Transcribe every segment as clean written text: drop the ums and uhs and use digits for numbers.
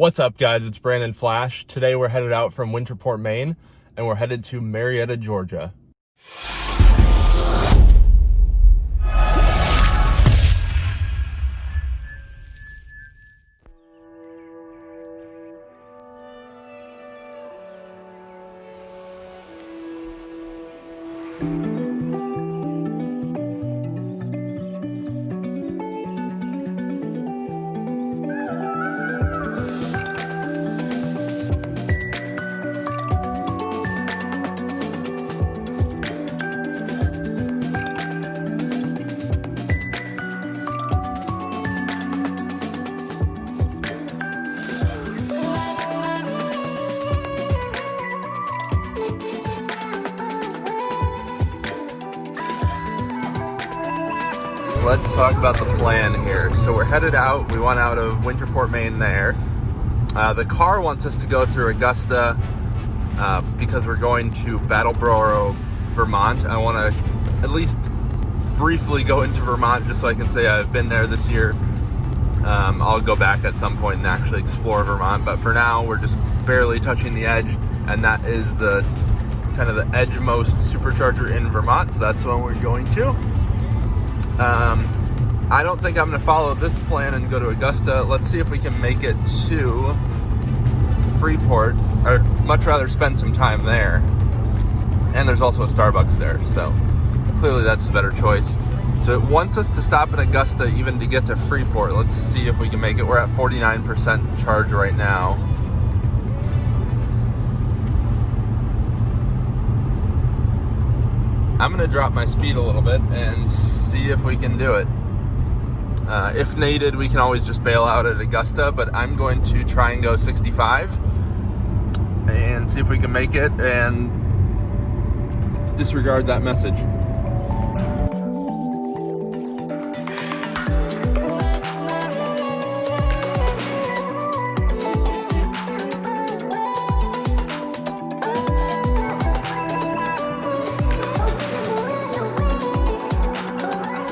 What's up, guys? It's Brandon Flash. Today we're headed out from Winterport, Maine, and we're headed to Marietta, Georgia. Let's talk about the plan here. So we're headed out. We want out of Winterport, Maine there. The car wants us to go through Augusta because we're going to Brattleboro, Vermont. I want to at least briefly go into Vermont just so I can say I've been there this year. I'll go back at some point and actually explore Vermont, but for now we're just barely touching the edge, and that is the kind of the edge-most supercharger in Vermont, so that's the one we're going to. I don't think I'm going to follow this plan and go to Augusta. Let's see if we can make it to Freeport. I'd much rather spend some time there. And there's also a Starbucks there, so clearly that's a better choice. So it wants us to stop in Augusta even to get to Freeport. Let's see if we can make it. We're at 49% charge right now. I'm going to drop my speed a little bit and see if we can do it. If needed, we can always just bail out at Augusta, but I'm going to try and go 65 and see if we can make it and disregard that message.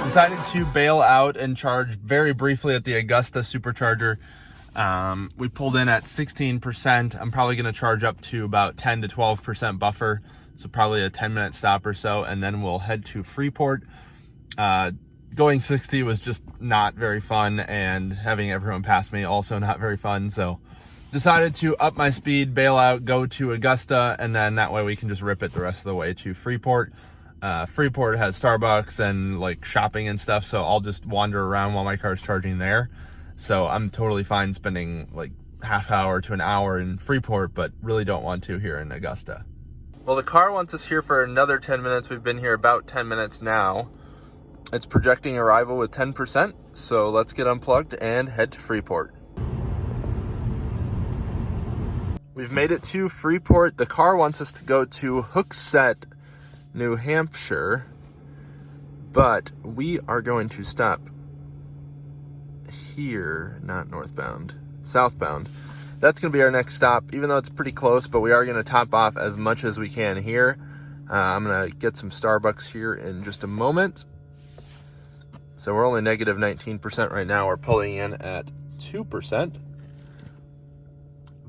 Decided to bail out and charge very briefly at the Augusta supercharger. We pulled in at 16%. I'm probably going to charge up to about 10 to 12% buffer, so probably a 10-minute stop or so, and then we'll head to Freeport. Going 60 was just not very fun, and having everyone pass me also not very fun, so decided to up my speed, bail out, go to Augusta, and then that way we can just rip it the rest of the way to Freeport. Freeport has Starbucks and like shopping and stuff, so I'll just wander around while my car's charging there. So I'm totally fine spending like half hour to an hour in Freeport, but really don't want to here in Augusta. Well, the car wants us here for another 10 minutes. We've been here about 10 minutes now. It's projecting arrival with 10%, so let's get unplugged and head to Freeport. We've made it to Freeport. The car wants us to go to Hooksett, New Hampshire, but we are going to stop here, not northbound, southbound. That's going to be our next stop, even though it's pretty close, but we are going to top off as much as we can here. I'm going to get some Starbucks here in just a moment. So we're only negative 19% right now. We're pulling in at 2%.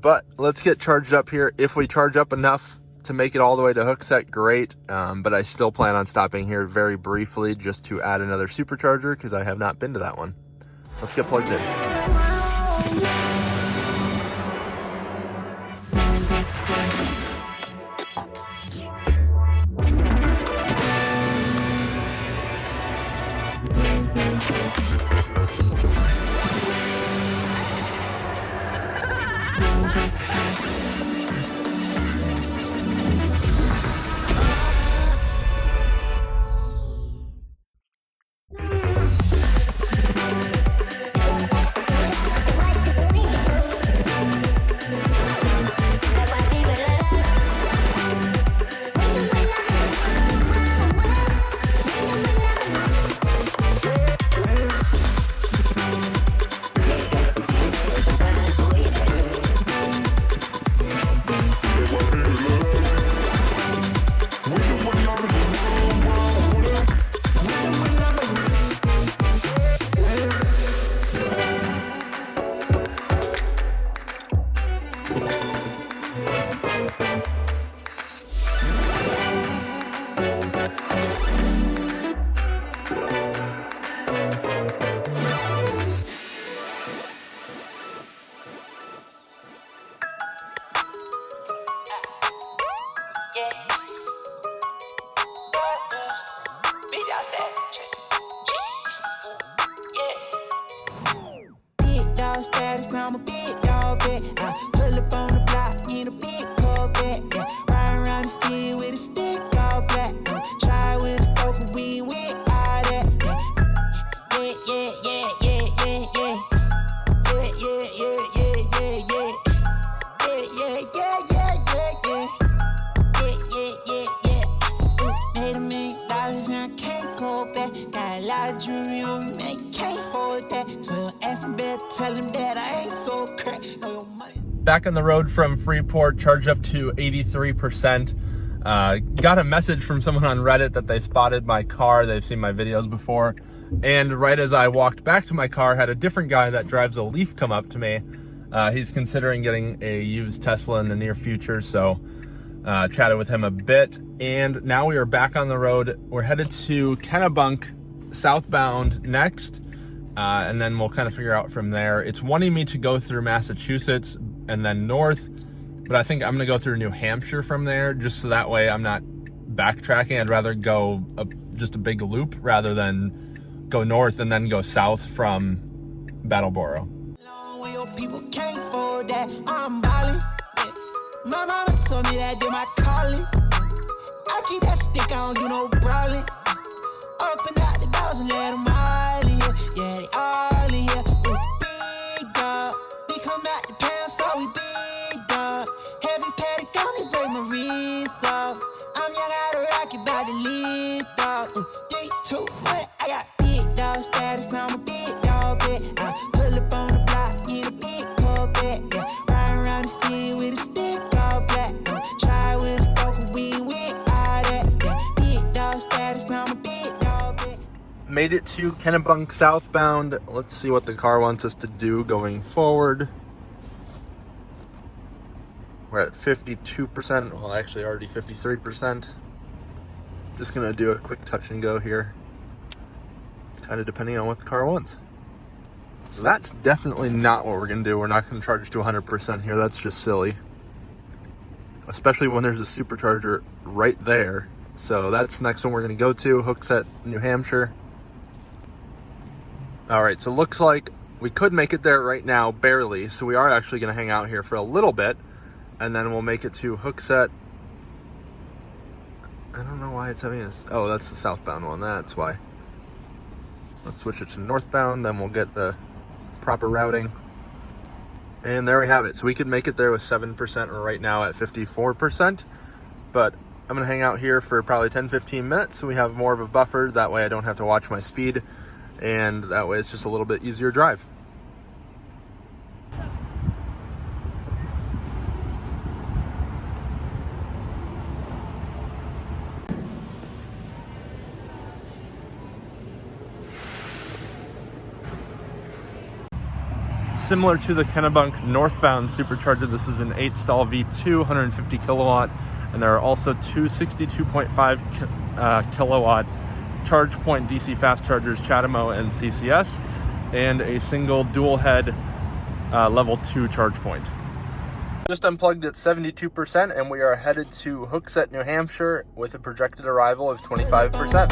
But let's get charged up here. If we charge up enough to make it all the way to Hooksett, great, but I still plan on stopping here very briefly just to add another supercharger because I have not been to that one. Let's get plugged in. back on the road from Freeport, charged up to 83%. Got a message from someone on Reddit that they spotted my car. They've seen my videos before. And right as I walked back to my car, had a different guy that drives a Leaf come up to me. He's considering getting a used Tesla in the near future, so chatted with him a bit. And now we are back on the road. We're headed to Kennebunk, southbound next. And then we'll kind of figure out from there. It's wanting me to go through Massachusetts and then north, but I think I'm gonna go through New Hampshire from there, just so that way I'm not backtracking. I'd rather go just a big loop rather than go north and then go south from Brattleboro. People came for that, I'm ballin'. My mama told me that did my calling. I keep that stick, I don't do no brawling. Open out the doors and let them all in here. Yeah, they all in here. Ooh, big dog. We come out the pound, so we big dog. Heavy paddock, don't break my wrist off. I'm young out of rocket, by the lead dog. 3, 2, 1. I got big dog status, I'm a big dog, bet. I pull up on the block in a big Corvette. Yeah, ride around the city with a stick all black. Try with a stroke, we with all that. Yeah, big dog status, I'm a big dog, bet. Made it to Kennebunk southbound. Let's see what the car wants us to do going forward. We're at 52%, well actually already 53%. Just gonna do a quick touch and go here, kind of depending on what the car wants. So that's definitely not what we're gonna do. We're not gonna charge to 100% here, that's just silly. Especially when there's a supercharger right there. So that's the next one we're gonna go to, Hooksett, New Hampshire. All right, so looks like we could make it there right now, barely. So we are actually gonna hang out here for a little bit, and then we'll make it to Hooksett. I don't know why it's having this. Oh, that's the southbound one, that's why. Let's switch it to northbound, then we'll get the proper routing. And there we have it. So we could make it there with 7%. We're right now at 54%, but I'm gonna hang out here for probably 10-15 minutes so we have more of a buffer. That way I don't have to watch my speed, and that way it's just a little bit easier drive. Similar to the Kennebunk northbound supercharger, this is an 8-stall V2, 150 kilowatt, and there are also two 62.5 kilowatt charge point DC fast chargers, Chatamo and CCS, and a single dual head level 2 charge point. Just unplugged at 72%, and we are headed to Hooksett, New Hampshire with a projected arrival of 25%.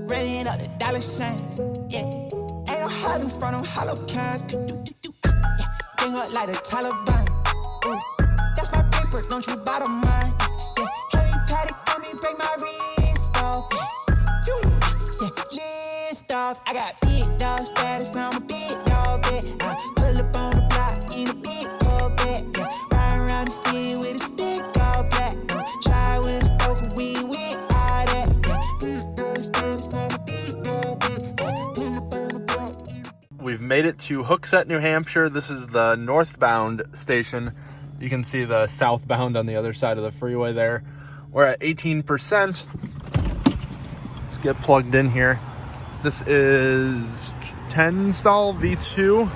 Running up the dollar signs, yeah. Ain't no hiding from them hollow cans. Bring up like the Taliban. That's my paper, don't you bother mine. Yeah, heavy paddock on me, break my wrist off. Yeah, lift off. I got big dog status, I'm a big dog, bet. I pull up on the block in a big Corvette. Yeah, ride around the city with a stick all black. Try with a stroke, we with all that. We've made it to Hooksett, New Hampshire. This is the northbound station. You can see the southbound on the other side of the freeway there. We're at 18%. Let's get plugged in here. This is 10-stall V2.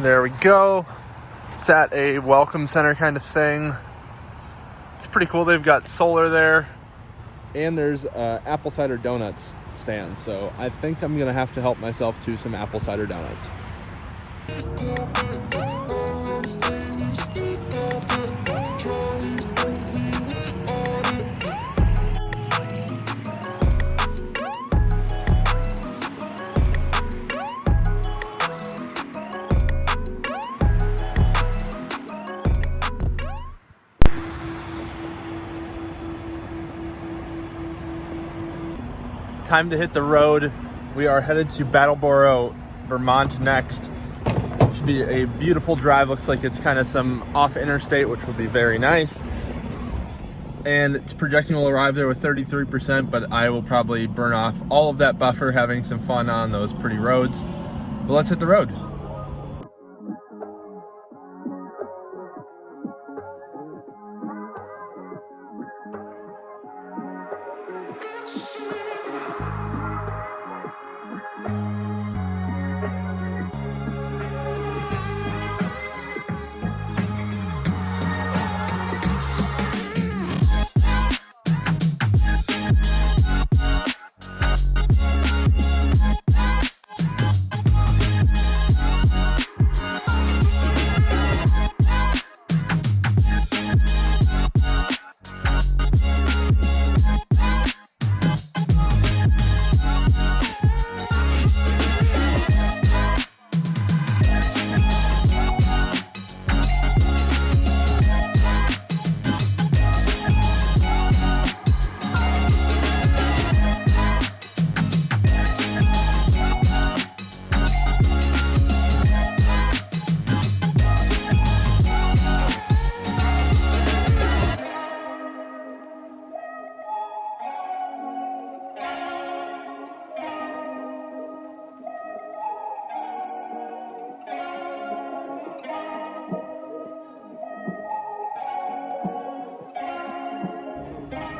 There we go. It's at a welcome center kind of thing. It's pretty cool. They've got solar there, and there's apple cider donuts stand. So I think I'm gonna have to help myself to some apple cider donuts. time to hit the road. We are headed to Brattleboro, Vermont next. Should be a beautiful drive. Looks like it's kind of some off interstate, which will be very nice. And it's projecting we'll arrive there with 33%, but I will probably burn off all of that buffer having some fun on those pretty roads. But let's hit the road.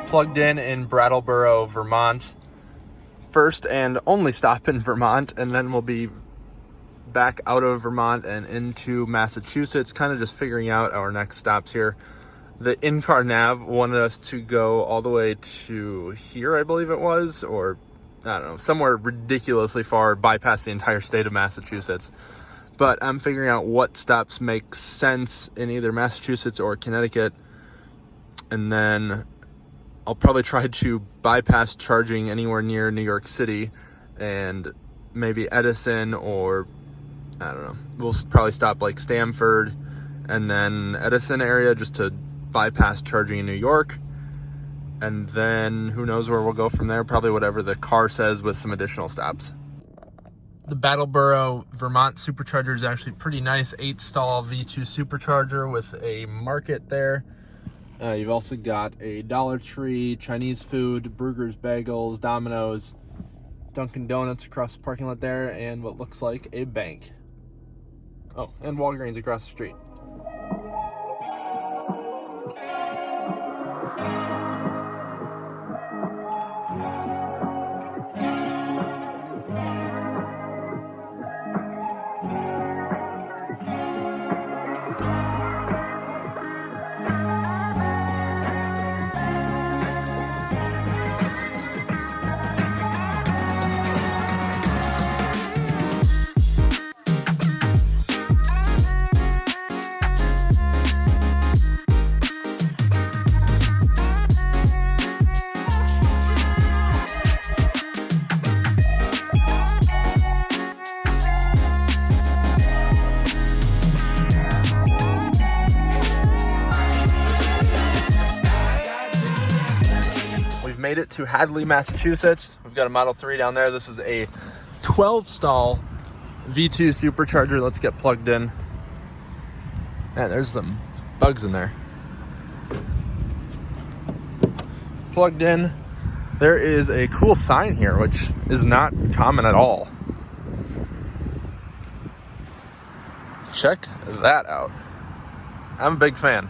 Plugged in Brattleboro, Vermont. First and only stop in Vermont, and then we'll be back out of Vermont and into Massachusetts, kind of just figuring out our next stops here. The in-car nav wanted us to go all the way to here, I believe it was, or I don't know, somewhere ridiculously far, bypass the entire state of Massachusetts. But I'm figuring out what stops make sense in either Massachusetts or Connecticut, and then I'll probably try to bypass charging anywhere near New York City and maybe Edison, or I don't know. We'll probably stop like Stamford and then Edison area just to bypass charging in New York. And then who knows where we'll go from there. Probably whatever the car says with some additional stops. The Brattleboro Vermont supercharger is actually pretty nice. 8-stall V2 supercharger with a market there. You've also got a Dollar Tree, Chinese food, Burgers, Bagels, Domino's, Dunkin' Donuts across the parking lot there, and what looks like a bank. Oh, and Walgreens across the street. Made it to Hadley, Massachusetts. We've got a Model 3 down there. This is a 12-stall V2 supercharger. Let's get plugged in. Man, there's some bugs in there. Plugged in. There is a cool sign here, which is not common at all. Check that out. I'm a big fan.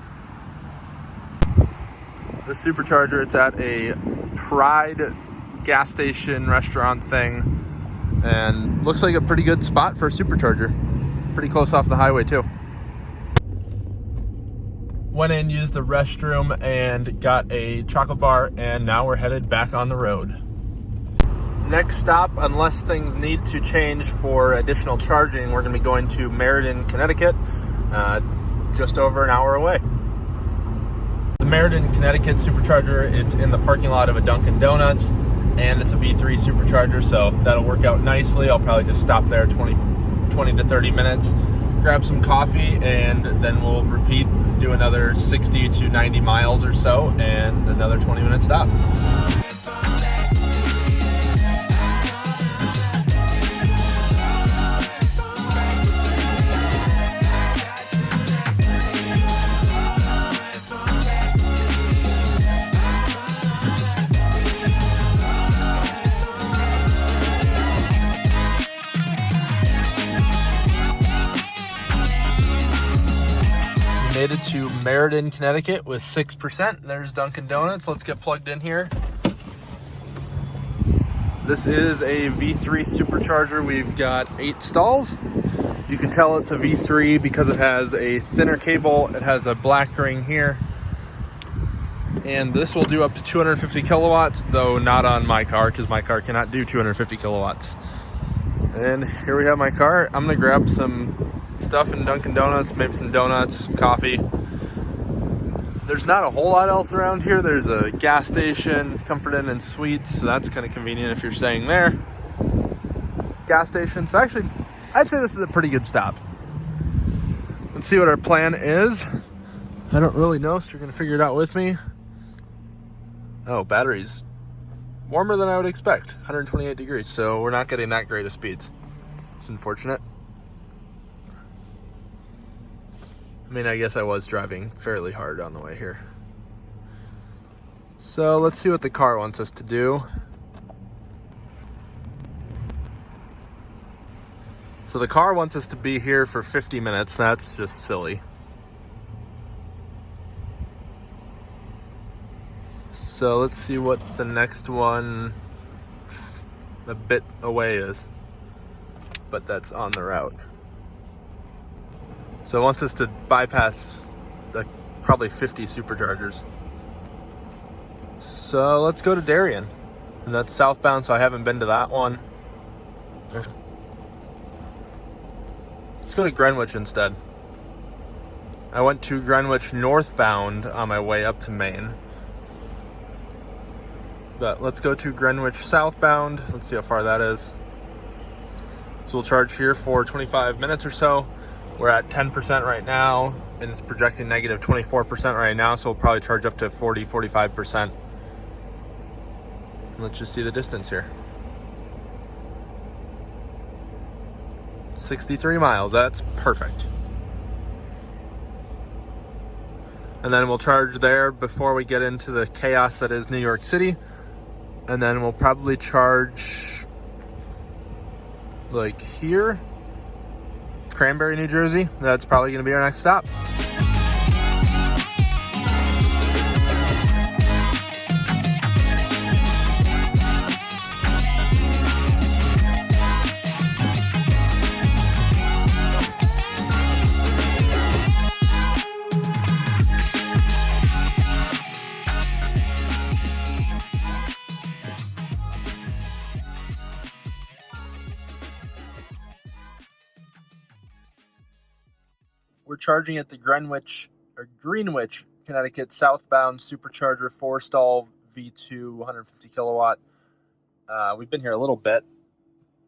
This supercharger, it's at a Pride gas station restaurant thing, and looks like a pretty good spot for a supercharger. Pretty close off the highway too. Went in, used the restroom, and got a chocolate bar, and now we're headed back on the road. Next stop, unless things need to change for additional charging, we're going to be going to Marietta, Connecticut, just over an hour away. The Marietta, Connecticut supercharger, it's in the parking lot of a Dunkin' Donuts, and it's a V3 supercharger, so that'll work out nicely. I'll probably just stop there 20 to 30 minutes, grab some coffee, and then we'll repeat, do another 60 to 90 miles or so, and another 20-minute stop. Made it to Marietta, Connecticut with 6%. There's Dunkin' Donuts. Let's get plugged in here. This is a V3 supercharger. We've got 8 stalls. You can tell it's a V3 because it has a thinner cable. It has a black ring here. And this will do up to 250 kilowatts, though not on my car because my car cannot do 250 kilowatts. And here we have my car. I'm gonna grab some stuff in Dunkin' Donuts, maybe some donuts, coffee. There's not a whole lot else around here. There's a gas station, Comfort Inn and Suites, so that's kind of convenient if you're staying there. Gas station, so actually, I'd say this is a pretty good stop. Let's see what our plan is. I don't really know, so you're gonna figure it out with me. Oh, battery's warmer than I would expect, 128 degrees, so we're not getting that great of speeds. It's unfortunate. I mean, I guess I was driving fairly hard on the way here. So let's see what the car wants us to do. So the car wants us to be here for 50 minutes. That's just silly. So let's see what the next one a bit away is. But that's on the route. So it wants us to bypass probably 50 superchargers. So let's go to Darien. And that's southbound, so I haven't been to that one. Let's go to Greenwich instead. I went to Greenwich northbound on my way up to Maine. But let's go to Greenwich southbound. Let's see how far that is. So we'll charge here for 25 minutes or so. We're at 10% right now, and it's projecting negative 24% right now, so we'll probably charge up to 40-45%. Let's just see the distance here. 63 miles, that's perfect. And then we'll charge there before we get into the chaos that is New York City. And then we'll probably charge like here. Cranberry, New Jersey. That's probably going to be our next stop. We're charging at the Greenwich, Connecticut southbound supercharger 4-stall V2 150 kilowatt. We've been here a little bit.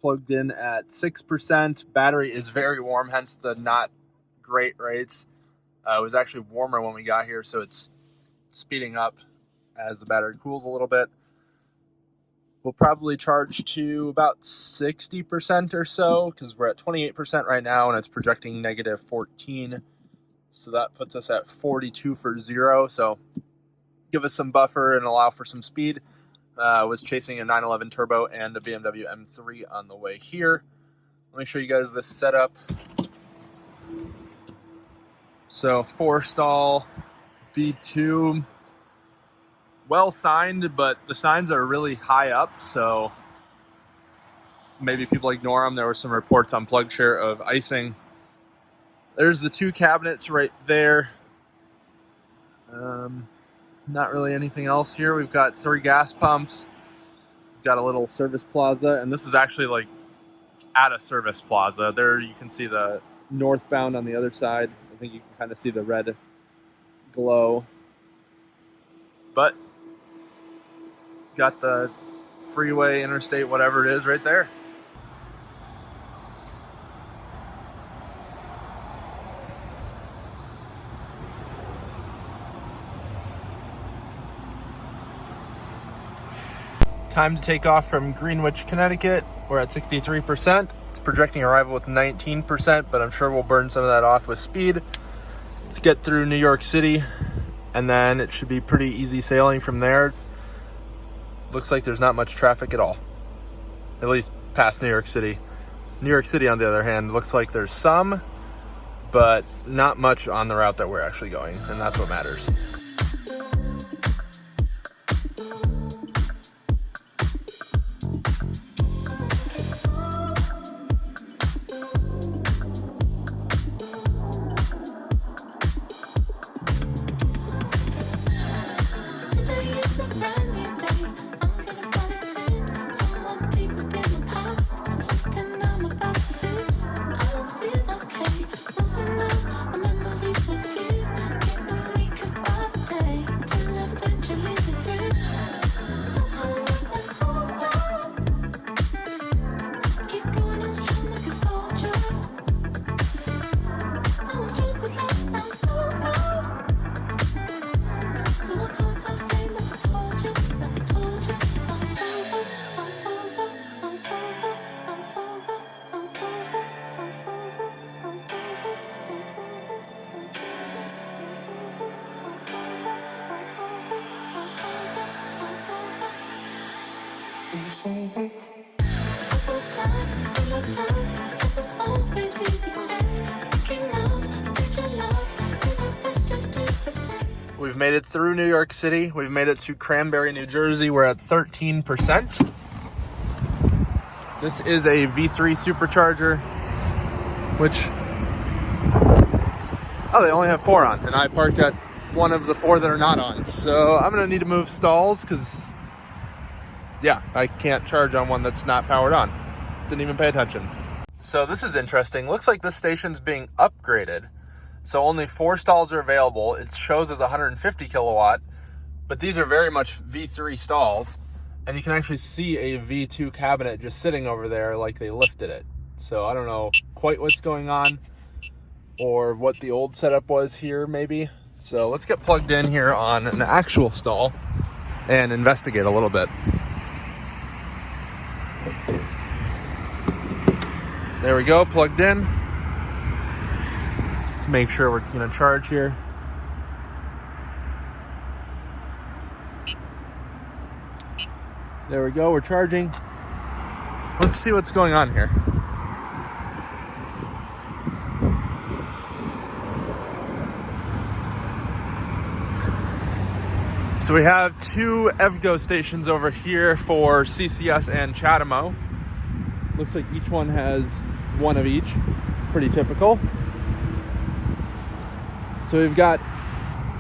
Plugged in at 6%. Battery is very warm, hence the not great rates. It was actually warmer when we got here, so it's speeding up as the battery cools a little bit. We'll probably charge to about 60% or so because we're at 28% right now and it's projecting negative 14. So that puts us at 42 for 0. So give us some buffer and allow for some speed. Was chasing a 911 Turbo and a BMW M3 on the way here. Let me show you guys this setup. So 4-stall V2. Well signed, but the signs are really high up, so maybe people ignore them. There were some reports on PlugShare of icing. There's the 2 cabinets right there. Not really anything else here. We've got 3 gas pumps. We've got a little service plaza, and this is actually like at a service plaza. There you can see the northbound on the other side. I think you can kind of see the red glow. But got the freeway, interstate, whatever it is right there. Time to take off from Greenwich, Connecticut. We're at 63%. It's projecting arrival with 19%, but I'm sure we'll burn some of that off with speed. Let's get through New York City, and then it should be pretty easy sailing from there. Looks like there's not much traffic at all, at least past New York City. New York City, on the other hand, looks like there's some, but not much on the route that we're actually going, and that's what matters. We've made it through New York City. We've made it to Cranberry, New Jersey. We're at 13%. This is a V3 supercharger, which, oh, they only have 4 on, and I parked at one of the 4 that are not on. So I'm gonna need to move stalls because, yeah, I can't charge on one that's not powered on. Didn't even pay attention. So this is interesting. Looks like this station's being upgraded. So only 4 stalls are available. It shows as 150 kilowatt, but these are very much V3 stalls. And you can actually see a V2 cabinet just sitting over there like they lifted it. So I don't know quite what's going on or what the old setup was here maybe. So let's get plugged in here on an actual stall and investigate a little bit. There we go, plugged in. Let's make sure we're gonna charge here. There we go, we're charging. Let's see what's going on here. So we have 2 EVGO stations over here for CCS and Chatamo. Looks like each one has 1 of each. Pretty typical. So we've got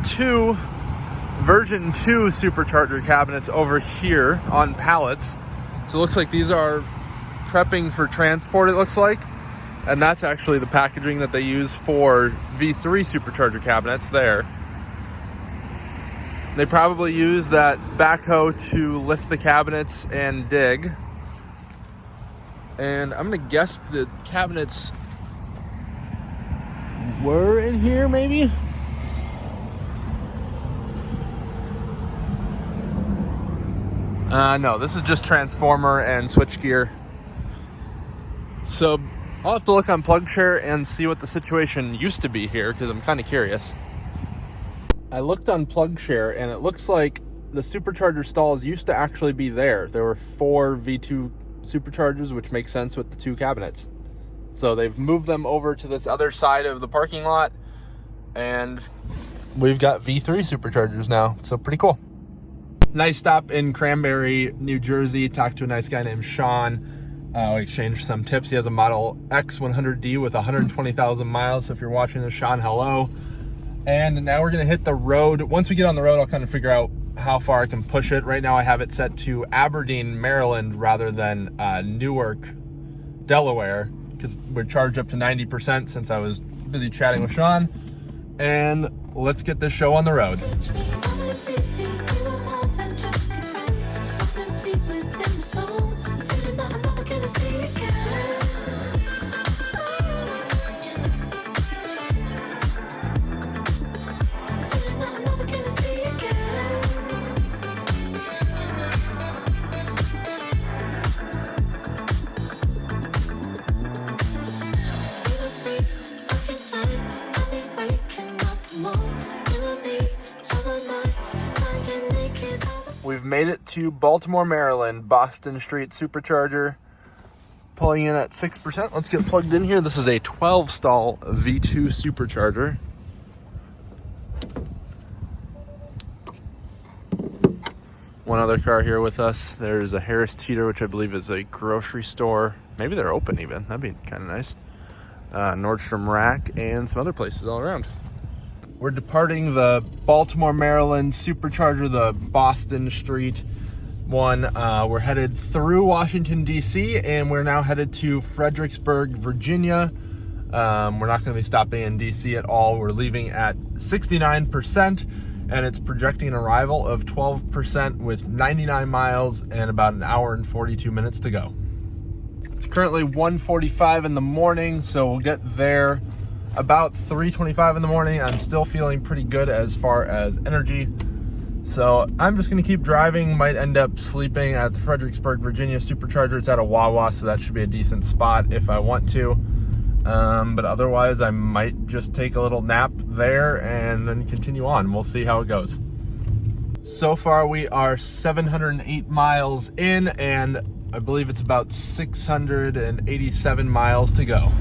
2 version 2 supercharger cabinets over here on pallets. So it looks like these are prepping for transport, it looks like. And that's actually the packaging that they use for V3 supercharger cabinets there. They probably use that backhoe to lift the cabinets and dig. And I'm gonna guess the cabinets were in here maybe? No, this is just transformer and switchgear. So I'll have to look on PlugShare and see what the situation used to be here because I'm kind of curious. I looked on PlugShare and it looks like the supercharger stalls used to actually be there. There were 4 V2 superchargers, which makes sense with the 2 cabinets. So they've moved them over to this other side of the parking lot and we've got V3 superchargers now. So pretty cool. Nice stop in Cranberry, New Jersey. Talked to a nice guy named Sean. We exchanged some tips. He has a Model X 100D with 120,000 miles. So if you're watching this, Sean, hello. And now we're gonna hit the road. Once we get on the road, I'll kind of figure out how far I can push it. Right now I have it set to Aberdeen, Maryland, rather than Newark, Delaware, because we're charged up to 90% since I was busy chatting with Sean. And let's get this show on the road. We've made it to Baltimore, Maryland, Boston Street Supercharger. Pulling in at 6%. Let's get plugged in here. This is a 12 stall V2 supercharger. One other car here with us. There's a Harris Teeter, which I believe is a grocery store. Maybe they're open even. That'd be kind of nice. Nordstrom Rack and some other places all around. We're departing the Baltimore, Maryland supercharger, the Boston Street one. We're headed through Washington, D.C., and we're now headed to Fredericksburg, Virginia. We're not going to be stopping in D.C. at all. We're leaving at 69%. And it's projecting an arrival of 12% with 99 miles and about an hour and 42 minutes to go. It's currently 1:45 in the morning, so we'll get there about 3:25 in the morning. I'm still feeling pretty good as far as energy. So I'm just gonna keep driving, might end up sleeping at the Fredericksburg, Virginia supercharger. It's at a Wawa, so that should be a decent spot if I want to. But otherwise, I might just take a little nap there and then continue on. We'll see how it goes. So far, we are 708 miles in, and I believe it's about 687 miles to go.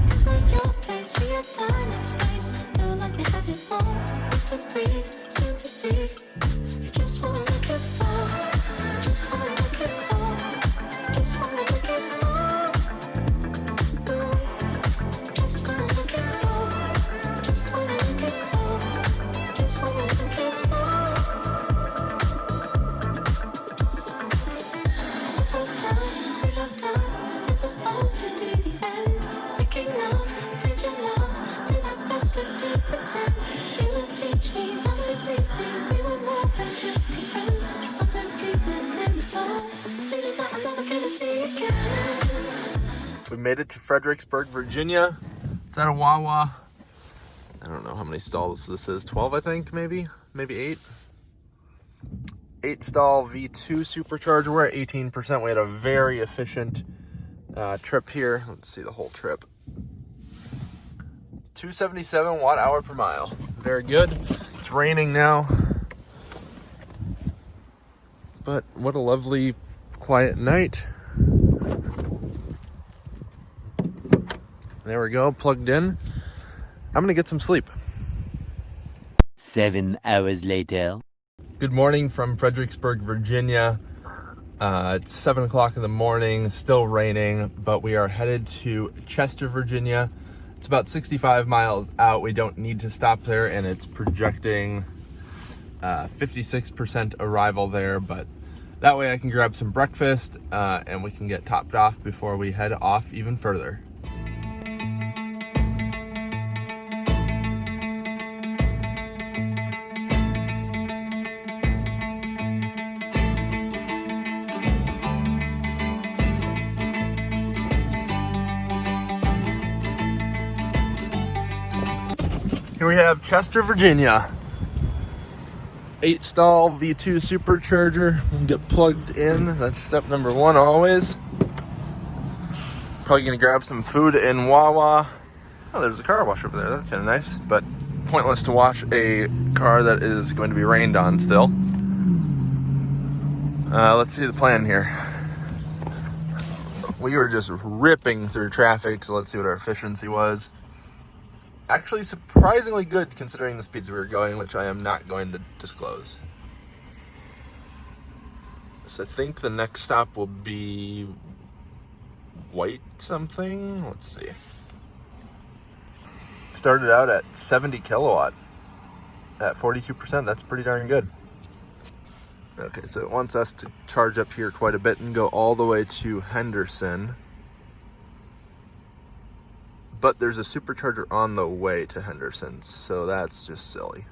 We made it to Fredericksburg, Virginia. It's at a Wawa. I don't know how many stalls this is. 12, I think, maybe 8. 8 stall V2 supercharger. We're at 18%. We had a very efficient trip here. Let's see the whole trip. 277 watt-hour per mile. Very good. It's raining now. But what a lovely, quiet night. There we go, plugged in. I'm gonna get some sleep. 7 hours later. Good morning from Fredericksburg, Virginia. It's 7 o'clock in the morning, still raining, but we are headed to Chester, Virginia. It's about 65 miles out. We don't need to stop there, and it's projecting 56% arrival there, but that way I can grab some breakfast and we can get topped off before we head off even further. Here we have Chester, Virginia. 8 stall V2 supercharger. We'll get plugged in. That's step number 1 always. Probably gonna grab some food in Wawa. Oh, there's a car wash over there. That's kind of nice, but pointless to wash a car that is going to be rained on still. Let's see the plan here. We were just ripping through traffic, so let's see what our efficiency was. Actually surprisingly good considering the speeds we were going, which I am not going to disclose. So I think the next stop will be White something. Let's see. Started out at 70 kilowatt at 42%. That's pretty darn good. Okay, so it wants us to charge up here quite a bit and go all the way to Henderson. But there's a supercharger on the way to Henderson, so that's just silly.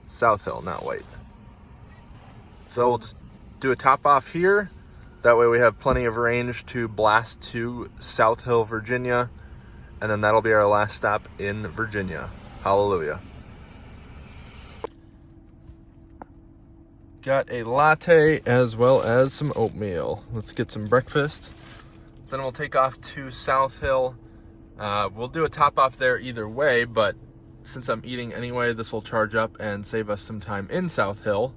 South Hill, not White. So we'll just do a top off here. That way we have plenty of range to blast to South Hill, Virginia. And then that'll be our last stop in Virginia. Hallelujah. Got a latte as well as some oatmeal. Let's get some breakfast. Then we'll take off to South Hill. We'll do a top off there either way, but since I'm eating anyway, this will charge up and save us some time in South Hill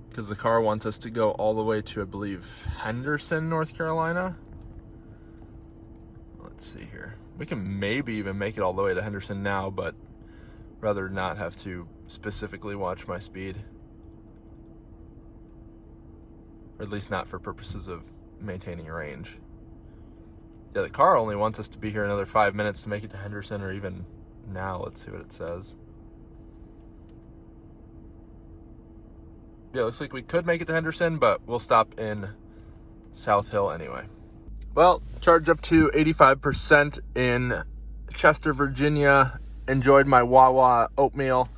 because the car wants us to go all the way to, I believe, Henderson, North Carolina. Let's see here. We can maybe even make it all the way to Henderson now, but rather not have to specifically watch my speed. Or at least not for purposes of maintaining range. Yeah, the car only wants us to be here another 5 minutes to make it to Henderson, or even now. Let's see what it says. Yeah, looks like we could make it to Henderson, but we'll stop in South Hill anyway. Well, charged up to 85% in Chester, Virginia. Enjoyed my Wawa oatmeal.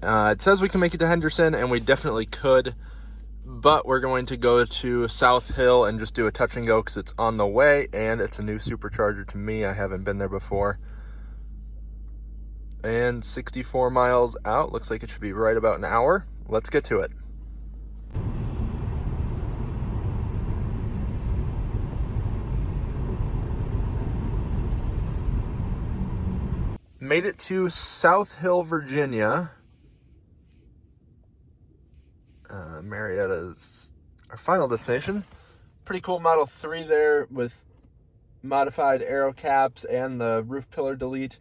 It says we can make it to Henderson, and we definitely could. But we're going to go to South Hill and just do a touch and go because it's on the way, and it's a new supercharger to me. I haven't been there before. And 64 miles out. Looks like it should be right about an hour. Let's get to it. Made it to South Hill, Virginia. Marietta is our final destination. Pretty cool Model 3 there with modified aero caps and the roof pillar delete.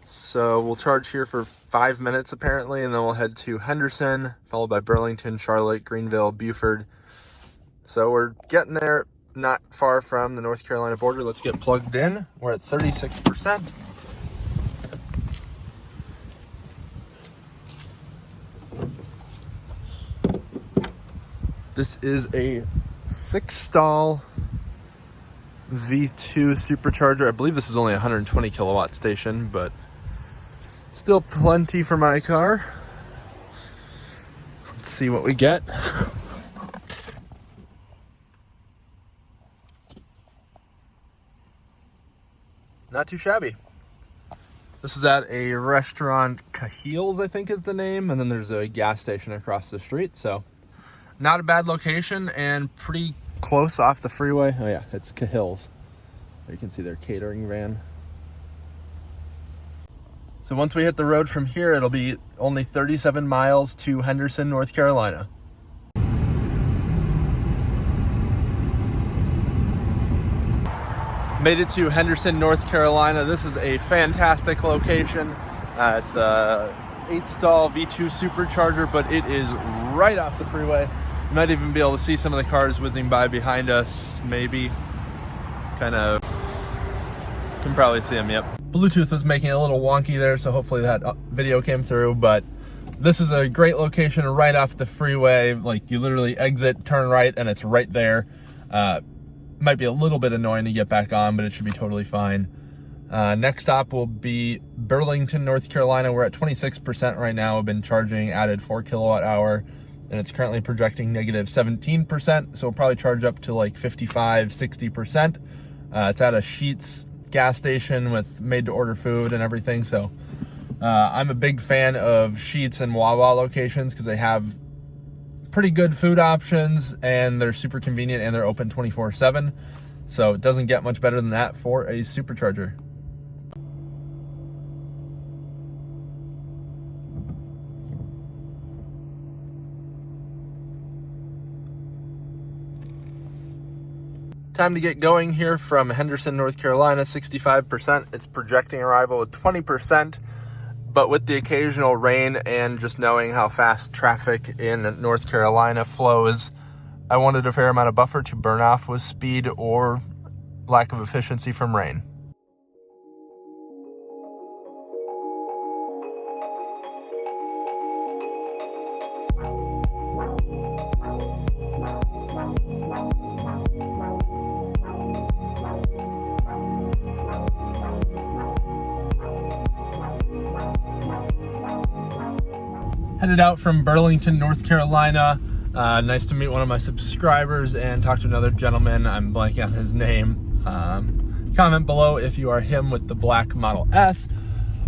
So we'll charge here for 5 minutes apparently, and then we'll head to Henderson, followed by Burlington, Charlotte, Greenville, Beaufort. So we're getting there, not far from the North Carolina border. Let's get plugged in. We're at 36%. This is a 6-stall V2 supercharger. I believe this is only a 120 kilowatt station, but still plenty for my car. Let's see what we get. Not too shabby. This is at a restaurant, Cahill's, I think is the name, and then there's a gas station across the street, so not a bad location and pretty close off the freeway. Oh yeah, it's Cahill's. You can see their catering van. So once we hit the road from here, it'll be only 37 miles to Henderson, North Carolina. Made it to Henderson, North Carolina. This is a fantastic location. It's a 8-stall V2 supercharger, but it is right off the freeway. You might even be able to see some of the cars whizzing by behind us, maybe. Kind of, can probably see them, yep. Bluetooth was making it a little wonky there, so hopefully that video came through, but this is a great location right off the freeway. Like, you literally exit, turn right, and it's right there. Might be a little bit annoying to get back on, but it should be totally fine. Next stop will be Burlington, North Carolina. We're at 26% right now. We've been charging, added 4 kilowatt hour, and it's currently projecting negative 17%. So we'll probably charge up to like 55, 60%. It's at a Sheetz gas station with made to order food and everything. So I'm a big fan of Sheetz and Wawa locations because they have pretty good food options and they're super convenient and they're open 24/7. So it doesn't get much better than that for a supercharger. Time to get going here from Henderson, North Carolina, 65%. It's projecting arrival with 20%, but with the occasional rain and just knowing how fast traffic in North Carolina flows, I wanted a fair amount of buffer to burn off with speed or lack of efficiency from rain. Headed out from Burlington, North Carolina. Nice to meet one of my subscribers and talk to another gentleman. I'm blanking on his name. Comment below if you are him with the black Model S.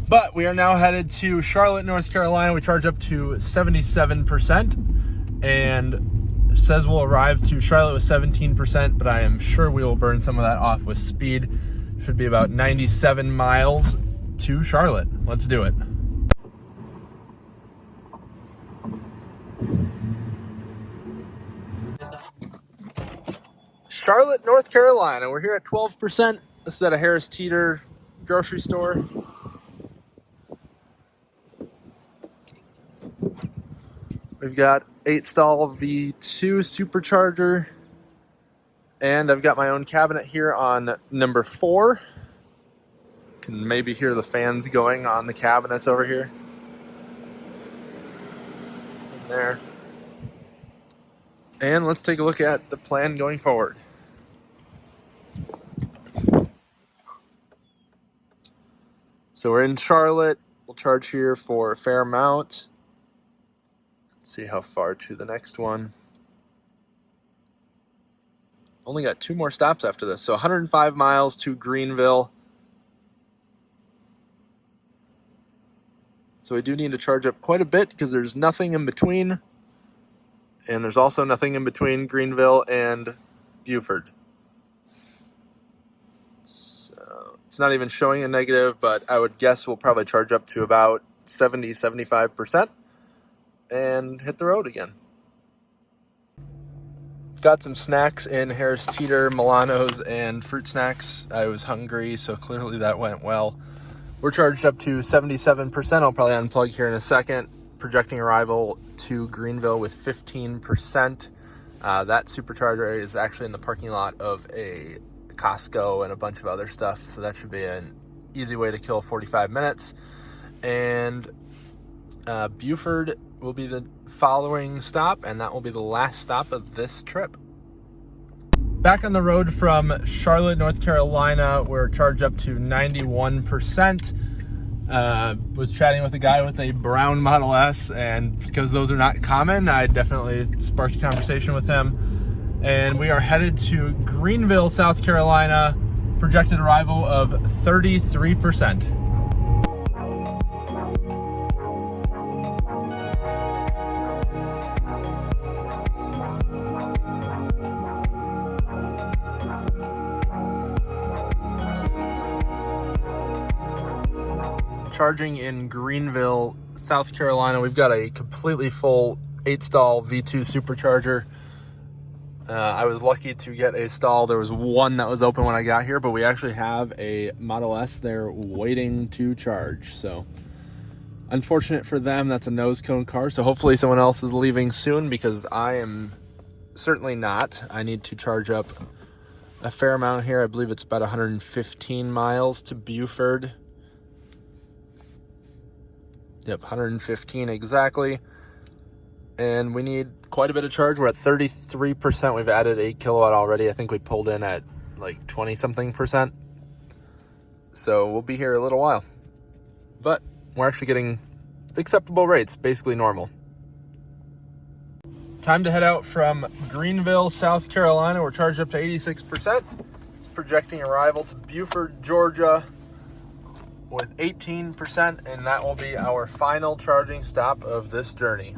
But we are now headed to Charlotte, North Carolina. We charge up to 77%, and it says we'll arrive to Charlotte with 17%, but I am sure we will burn some of that off with speed. Should be about 97 miles to Charlotte. Let's do it. Charlotte, North Carolina. We're here at 12%. This is at a Harris Teeter grocery store. We've got 8-stall V2 supercharger, and I've got my own cabinet here on number 4. Can maybe hear the fans going on the cabinets over here. And there. And let's take a look at the plan going forward. So we're in Charlotte. We'll charge here for Fairmount. Let's see how far to the next one. Only got 2 more stops after this. So 105 miles to Greenville. So we do need to charge up quite a bit because there's nothing in between. And there's also nothing in between Greenville and Buford. So it's not even showing a negative, but I would guess we'll probably charge up to about 70-75% and hit the road again. Got some snacks in Harris Teeter, Milanos, and fruit snacks. I was hungry, so clearly that went well. We're charged up to 77%. I'll probably unplug here in a second. Projecting arrival to Greenville with 15%. That supercharger is actually in the parking lot of a Costco and a bunch of other stuff, so that should be an easy way to kill 45 minutes. And Buford will be the following stop, and that will be the last stop of this trip. Back on the road from Charlotte, North Carolina, we're charged up to 91%. Was chatting with a guy with a brown Model S, and because those are not common, I definitely sparked a conversation with him. And we are headed to Greenville, South Carolina. Projected arrival of 33%. Charging in Greenville, South Carolina. We've got a completely full 8-stall V2 supercharger. I was lucky to get a stall. There was one that was open when I got here, but we actually have a Model S there waiting to charge. So unfortunate for them, that's a nose cone car. So hopefully someone else is leaving soon, because I am certainly not. I need to charge up a fair amount here. I believe it's about 115 miles to Buford. Yep, 115 exactly. And we need quite a bit of charge. We're at 33%. We've added 8 kilowatt already. I think we pulled in at like 20-something%. So we'll be here a little while. But we're actually getting acceptable rates, basically normal. Time to head out from Greenville, South Carolina. We're charged up to 86%. It's projecting arrival to Buford, Georgia, with 18%, and that will be our final charging stop of this journey.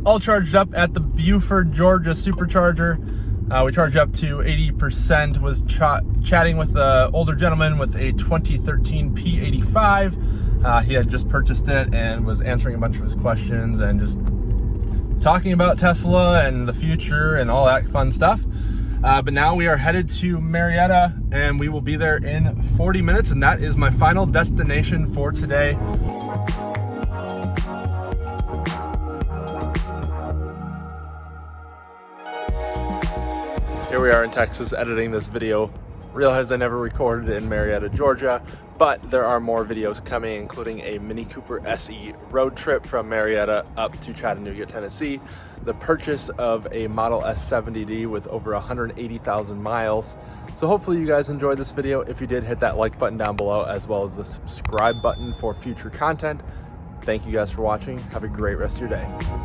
All charged up at the Buford, Georgia supercharger. We charged up to 80%. Was chatting with an older gentleman with a 2013 P85. He had just purchased it and was answering a bunch of his questions and just talking about Tesla and the future and all that fun stuff. But now we are headed to Marietta, and we will be there in 40 minutes, and that is my final destination for today. Here we are in Texas editing this video. Realized I never recorded in Marietta, Georgia, but there are more videos coming, including a Mini Cooper SE road trip from Marietta up to Chattanooga, Tennessee, the purchase of a Model S70D with over 180,000 miles. So hopefully you guys enjoyed this video. If you did, hit that like button down below, as well as the subscribe button for future content. Thank you guys for watching. Have a great rest of your day.